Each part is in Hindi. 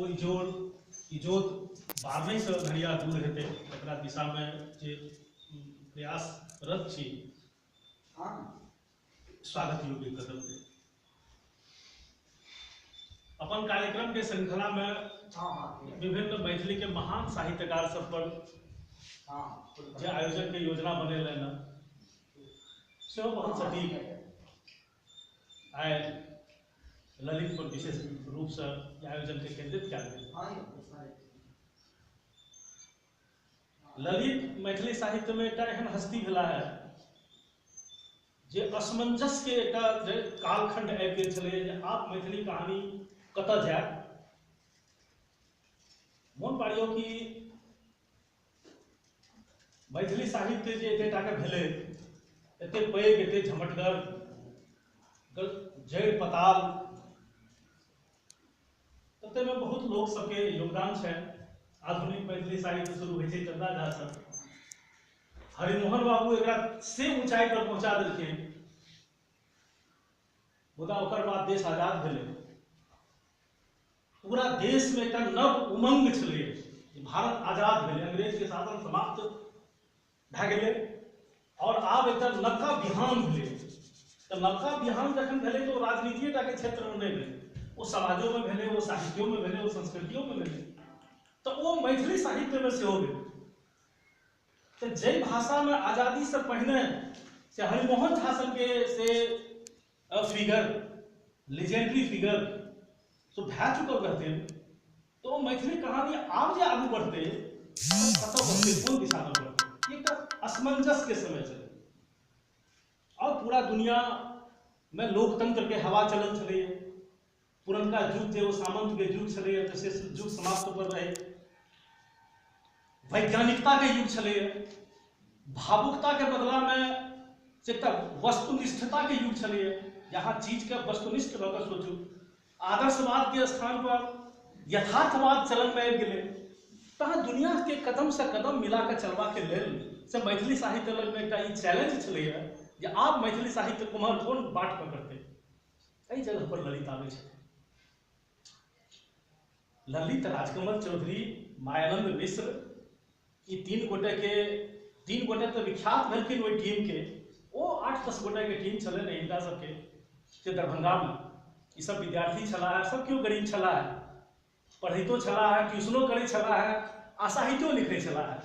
इजोत बारने से घड़िया दूर हेतै एकरा दिशा में जे प्रयासरत छी स्वागत योग्य कदम है। अपन कार्यक्रम के श्रृंखला में विभिन्न मैथिली के महान साहित्यकार सब पर जे आयोजन के योजना बनेले न से बहुत सटीक आय ललित पर विशेष रूप से आयोजन के केंद्रित कयल गेल। ललित मैथिली साहित्य में एक एहन हस्ती भेला है जे असमंजस के एक कालखंड आबि गेल छलै जे आप मैथिली कहानी कतऽ जायब। मोन पाड़ियौ कि मैथिली साहित्य जे एतेटा के भेलै एते पैघ एते झमटगर जड़ि पताल तते में बहुत लोग सबके योगदान छै। आधुनिक मैथिली साहित्य शुरू होइ छै चंदा झा से, हरिमोहन बाबू एकरा से ऊंचाई पर पहुंचा देलखिन। मुदा ओकर बाद देश आजाद भेलै, पूरा देश में एक नव उमंग छलै, भारत आजाद भेलै, अंग्रेज के शासन समाप्त भए गेलै और आब एक नवका बिहान भेलै। तो नवका बिहान जखन भेलै तो राजनीतिटा के क्षेत्र में नहीं भेलै, वो समाजों में भेलै, वो साहित्यों में भेलै, वो संस्कृतियों में भेलै, तो वो मैथिली साहित्य में सेहो भेलै। तो जै भाषा में आजादी से पहले से हरिमोहन झा के से फिगर लेजेंडरी फिगर तो भए चुकल रहते, तो मैथिली कहानी आब जे आगू बढ़ते कतऽ बढ़ते, कोन दिशा में बढ़ते, एक असमंजस के समय चले और पूरा दुनिया में लोकतंत्र के हवा चलल छलै। पुरनका युग जो सामंत के युग छलै तो से युग समाप्त पर रहे, वैज्ञानिकता के युग छलै, भावुकता के बदला में से वस्तुनिष्ठता के युग छलै, जहाँ चीज के वस्तुनिष्ठ होकर सोचू। आदर्शवाद के स्थान पर यथार्थवाद चलन में आबि गेलै, तहाँ दुनिया के कदम से कदम मिला के चलवा के लेल से मैथिली साहित्य लग में एक चैलेंज छलै जे आब मैथिली साहित्य कुम्हर कोन बाट पकड़ते। एहि जगह पर ललित आबै छै। ललित, राजकमल चौधरी, मायानंद मिश्र, ई तीन गोटे तो विख्यात भेलखिन ओहि टीम के। ओ 8-10 गोटे के टीम छलै ने हिनका सबके जे दरभंगा में ई सब विद्यार्थी छला है, सब क्यों गरीब छला है, पढ़ितो छला है, ट्यूशनो करै छला है आ साहित्यो लिखै छला है।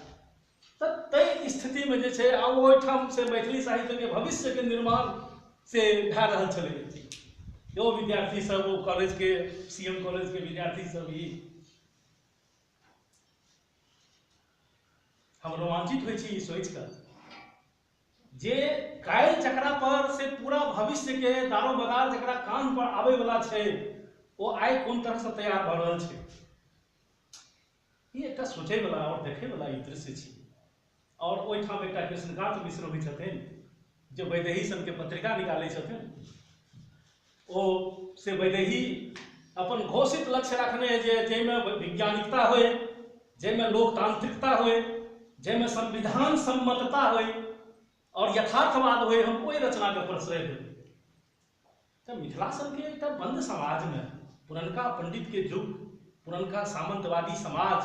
तो तै स्थिति में जे छै आब ओहिठाम से मैथिली साहित्य के भविष्य के निर्माण से भए रहल छलै। यो विद्यार्थी सब, वो कॉलेज के सीएम कॉलेज के विद्यार्थी सब, ही हम रोमांचित होइ छी सोच कर जे काल्हि जकरा पर से पूरा भविष्य के दारो मदार जकरा कान पर आबै वाला छै वो आइ कोन तरह से तैयार भ रहल छै। ई एकटा सोचै वाला और देखै वाला ई दृश्य छै। और ओहिठाम एकटा कृष्णकांत मिश्र होइ छथिन जे वैदेही सन के पत्रिका निकालै छथिन। ओ से वैदेही अपन घोषित लक्ष्य रखने है जे जैमे वैज्ञानिकता होए, जैमे लोकतांत्रिकता होए, जैमे संविधान सम्मतता होए और यथार्थवाद होए, हम ओहि रचना के प्रश्रय देबै। तो मिथिला सन के एक बंद समाज में पुरनका पंडित के युग, पुरनका सामंतवादी समाज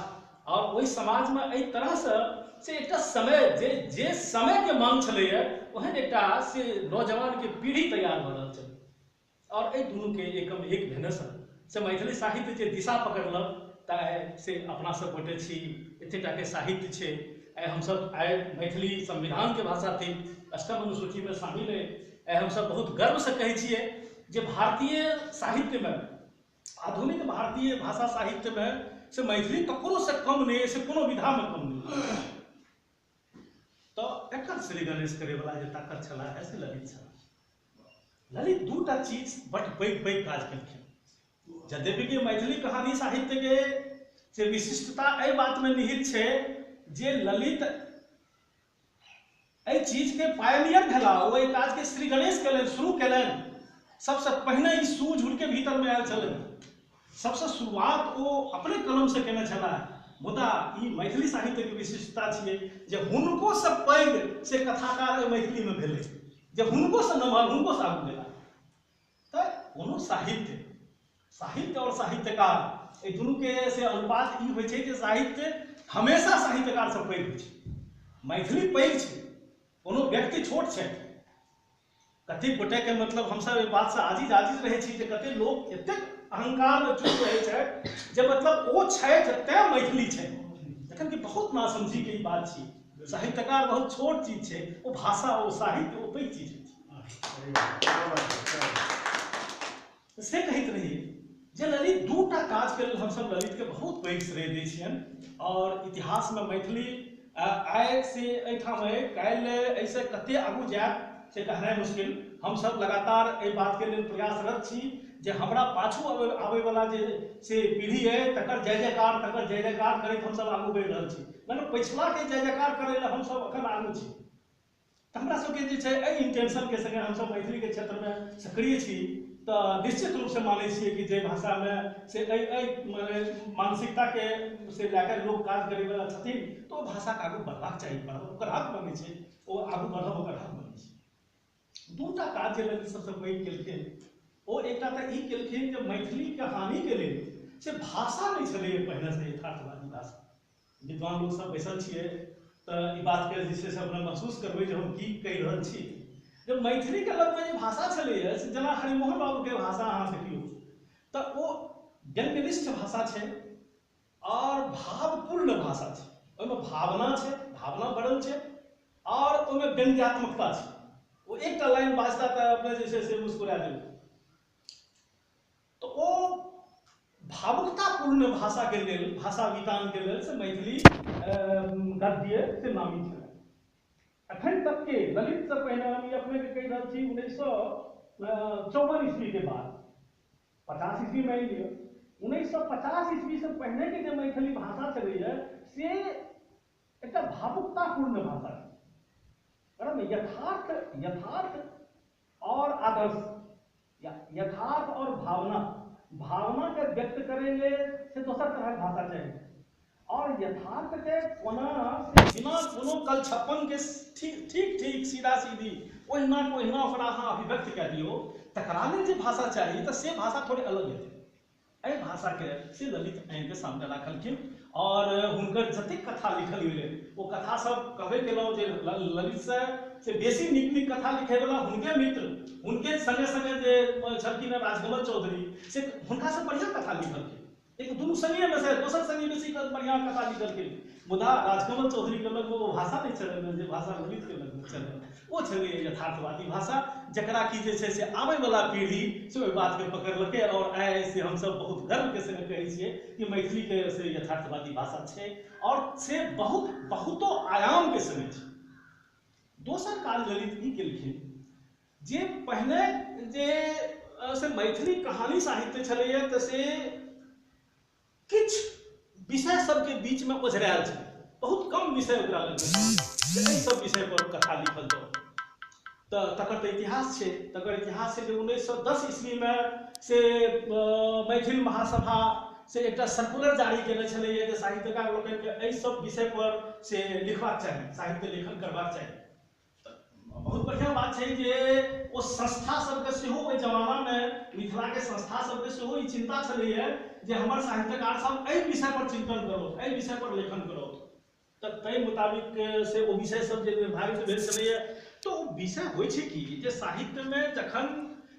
और वही समाज में एहि तरह से एक समय जे समय के मांग छलैया ओहन एकटा से नौजवान के पीढ़ी तैयार भ रहल छलै। और एहि दुनू के एकम एक भेने से मैथिली साहित्य जे दिशा पकड़लक ताहि से अपना सब गोटे छी, एतेटा के साहित्य छै। आइ हमसब आइ मैथिली संविधान के भाषा थी, अष्टम अनुसूची में शामिल है। आइ हमसब बहुत गर्व से कहै छियै जे भारतीय साहित्य में, आधुनिक भारतीय भाषा साहित्य में से मैथिली ककरो से कम नहीं है, से कोनो विधा में कम नहीं। तो एकर श्री गणेश करे वाला जे ताकत छला है से ललित छला। ललित दूटा चीज बड़ पैघ काज केलखिन। यद्यपि कि मैथिली कहानी साहित्य के से विशिष्टता एहि बात में निहित छै जे ललित एहि चीज के पायनियर भेला। ओ एहि काज के श्री गणेश केलनि, शुरू केलनि। सबसे पहले ई सूझ उनके भीतर में आयल छलनि। सबसे शुरुआत ओ अपने कलम से केने छला। मुदा ई मैथिली साहित्य के विशिष्टता छियै जे हुनको से पैघ से कथाकार मैथिली में भेलै, जे हुनको से नमहर, हुनको से आगू भेला। तो कोनो साहित्य और साहित्यकार एहि दुनू के से अनुपात ई होइ छै जे साहित्य हमेशा साहित्यकार सब पैघ होइ छै। मैथिली पैघ छै, कोनो व्यक्ति छोट छै। कतेक गोटे के मतलब हमसब एहि बात से आजिज रहै छी जे कतेक लोग एतेक अहंकार में चूक रहै छै जे मतलब ओ छथि तें मैथिली छै, जखन कि बहुत नासमझी के ई बात छी। साहित्यकार बहुत छोट चीज छै, ओ भाषा ओ साहित्य ओ पैघ चीज से कहैत रही जे ललित दूटा काज के लेल हमसब ललित के बहुत पैघ श्रेय दै छियनि। और इतिहास में मैथिली आइ से एहिठाम अइ, काल्हि एहिसँ कते आगू जायब से कहनाइ मुश्किल। हम सब लगातार एहि बात के लेल प्रयासरत छी जे हमरा पाछू आबै वाला जे से पीढ़ी है तकर जय जयकार करैत हम सब आगू बढ़ि रहल छी। मतलब पछिला के जय जयकार करै लेल हम सब अखन आगू छी। तऽ हमरा सबके जे छै एहि इंटेंशन के संगे हम सब मैथिली के क्षेत्र में सक्रिय छी। तो निश्चित रूप से मानै छियै कि जे भाषा में से मानसिकता के से लैकर लोग काज करै वाला छथिन तो ओ भाषा के आगू बढ़बाक चाही, ओकर हक बनै छै, ओ आगू बढ़ब ओकर हक बनै छै। दूटा काज जे ललित सबसे पैघ केलखिन, ओ एकटा तऽ ई केलखिन जे मैथिली के हानि के लेल से भाषा नहीं छलै पहिने से यथार्थवादी भाषा। विद्वान लोग सब बैसल छियै तऽ ई बात के जे छै से अपने महसूस करबै जे हम की कहि रहल छी। जब मैथिली के लग में जे भाषा छलैए से जेना हरिमोहन बाबू के भाषा अहाँ देखियौ तऽ ओ व्यंग्यनिष्ठ भाषा छै और भावपूर्ण भाषा छै। ओहिमे भावना छै, भावना बढ़ल छै और ओहिमे व्यंग्यात्मकता छै। वो एक लाइन बाजता था अपने जैसे से मुस्कुरा देंगे। तो वो भावुकतापूर्ण भाषा के लेल, भाषा वितान के लेल से मैथिली गद्य से नामी है। अखन तक के ललित से पहले हम अपने के कही रहल छी 1954 ईस्वी के बाद 50 ईस्वी में लियो 1950 ईस्वी से पहले के जो मैथिली भाषा चलैए से एक भावुकतापूर्ण भाषा है। यथार्थ और आदर्श, यथार्थ और भावना के व्यक्त करे ले से दोसर तरह भाषा चाहिए और यथार्थ के कोना से बिना कोनो कल छप्पन के ठीक सीधा सीधी ओहिना ओकरा अहाँ अभिव्यक्त कऽ दियौ तकरा लेल जे भाषा चाहिए तो से भाषा थोड़े अलग हेतै। एहि भाषा के से ललित आनि के सामने राखलखिन और हुनकर जतेक कथा लिखल गेलै ओ कथा सब कहबे केलहुँ जे ललित से बेसी नीक कथा लिखे वाला हुनके मित्र, हुनके संगे संगे जे छलखिन राजकमल चौधरी से हुनका से बढ़िया कथा लिखलखिन। एक दुनू संगे में से दोसर संगे बेसी बढ़िया कथा लिखलखिन। मुदा राजकमल चौधरी के लग वो भाषा नहीं चलल जे भाषा ललित के लग चलल, वो छलै यथार्थवादी भाषा जकरा कि जे छै से आबै वाला पीढ़ी से ओहि बात के पकड़लकै और आइ से हम सब बहुत गर्व के संगे कहै छियै कि मैथिली के से यथार्थवादी भाषा छै और से बहुतो आयाम के संगे छै। दोसर काज ललित ई केलखिन जे पहिने जे से मैथिली कहानी साहित्य छलैए तऽ से किछ विषय सबके बीच में ओझरायल छै, बहुत कम विषय ओकरा लग एहि सब विषय पर कथा लिखल जाउ तऽ तकर तऽ इतिहास छै। तकर इतिहास छै जे 1910 ईस्वी में से मैथिल महासभा से एक सर्कुलर जारी केने छलैए जे साहित्यकार लोकनि के एहि सब विषय पर से लिखबाक चाही, साहित्य लेखन करबाक चाही। बहुत बढ़िया बात है जे ओ संस्था सबके सेहो ओहि जमाना में मिथिला के संस्था सबके सेहो ई चिंता छलैए जे हमर साहित्यकार सब एहि विषय पर चिंतन करो, एहि विषय पर लेखन करो। तऽ ताहि मुताबिक से ओ विषय सब जे निर्धारित भेल छलैए तो विषय होइ छै कि जे साहित्य में जखन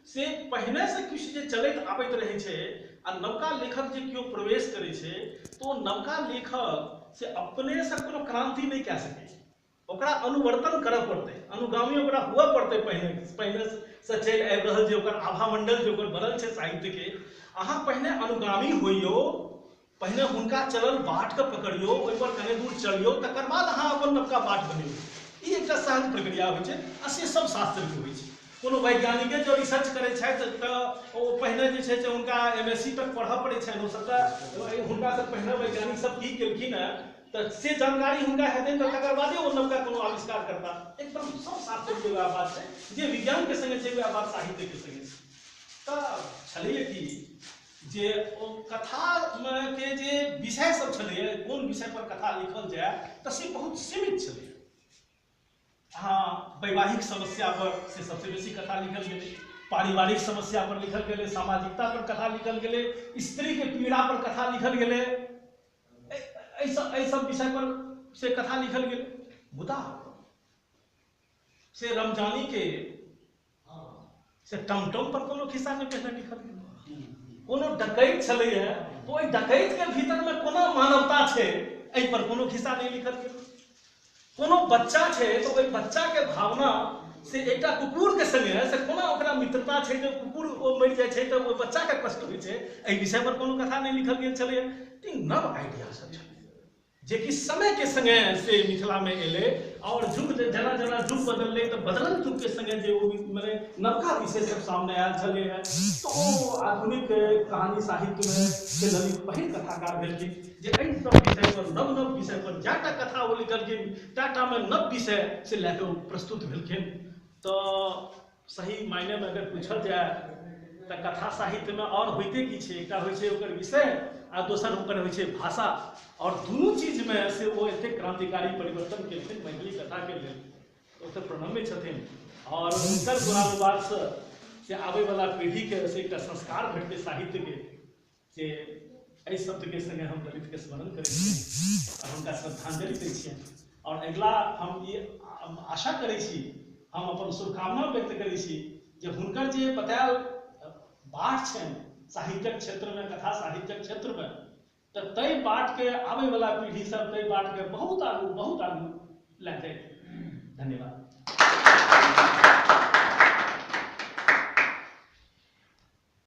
से पहिने से किछु जे चलैत आबैत रहै छै आ नवका लेखक जे केओ प्रवेश करै छै तो नवका लेखक से अपने से कोनो क्रांति नहीं कऽ सकै, ओकरा अनुवर्तन करऽ पड़तै, अनुगामी ओकरा हुआ पड़तै। पहिने से चलि आबि रहल जे ओकर आभामंडल जे ओकर बनल छै साहित्य के, अहाँ पहिने अनुगामी होइयो, पहिने हुनका चलल बाट के पकड़ियो, ओहि पर कने दूर चलियो, तकर बाद अहाँ अपन नवका बाट बनियो। ई एकटा सहज प्रक्रिया होइ छै आ से सब शास्त्र के होइ छै। कोनो वैज्ञानिके जो रिसर्च करै छथि तऽ ओ पहिने जे छै से हुनका MSc तक पढ़ऽ पड़ै छनि, ओ सबटा हुनका से पहिने वैज्ञानिक सब की केलखिन है तऽ से जानकारी हुनका हेतै तऽ तकर बादे ओ नवका कोनो आविष्कार करता। एकदम सब शास्त्र के वएह बात छै जे विज्ञान के संगे छै वएह बात साहित्य के संगे छै। तऽ छलैए कि जे ओ कथा के जे विषय सब छलैए, कोन विषय पर कथा लिखल जाए तऽ से बहुत सीमित छलैए। हाँ, वैवाहिक समस्या पर से सबसे बेसी कथा लिखल गेलै, पारिवारिक समस्या पर लिखल गेले, सामाजिकता पर कथा लिखल गेले, स्त्री के पीड़ा पर कथा लिखल गेले, सब विषय पर से कथा लिखल गेले। मुदा से रमजानी के से टमटम पर कोनो खिस्सा नहीं पहले लिखल गेले। कोनो डकैत छले है तो ओई डकैत के भीतर में कोनो मानवता छे एहि पर कोनो खिस्सा नहीं लिखल गेले। कोनो बच्चा छे तो ओई बच्चा के भावना से एकटा कुकुर के संगे से कोना ओकरा मित्रता छे जे कुकुर ओ मरि जाय छे त ओ बच्चा के कष्ट होय छे, एहि विषय पर कोनो कथा नहीं लिखल गेल छले। तीन नव आइडिया सब छले जे कि समय के संगे से मिथिला में एले और युग जना जना युग बदलले तो बदलल युग के संगे जे ओ माने नवका विषय सब सामने आयल छले है। तो आधुनिक कहानी साहित्य में से ललित पहिल कथाकार भेलखिन जे एहि सब विषय पर नव नव विषय पर जाटा कथा ओ लिखलखिन, टाटा में नव विषय से लेके प्रस्तुत भेलखिन। तो सही मायने में अगर पूछल जाए तो कथा साहित्य में और होइते की छे, एकटा होय छे ओकर विषय आ दोसर ओकर होय छे भाषा, और दोनों चीज में से वो एते क्रांतिकारी परिवर्तन केलखिन मैथिली कथा के लेल। तो ओते प्रणम्य छथिन और हुनकर गुणानुवाद से आबै वाला पीढ़ी के से एकटा संस्कार भेटते साहित्य के से एहि शब्द के संगे हम ललित के स्मरण करै छी और हुनका श्रद्धांजलि दै छियनि। और अगिला हम ये आशा करै छी, हम अपन शुभकामना व्यक्त करै छी जे हुनकर जे बतायल बाट छनि साहित्यक क्षेत्र में, कथा साहित्यक क्षेत्र में, तो तय बाट के आबै वाला पीढ़ी सब तय बाट के बहुत आगू ले जाए। धन्यवाद।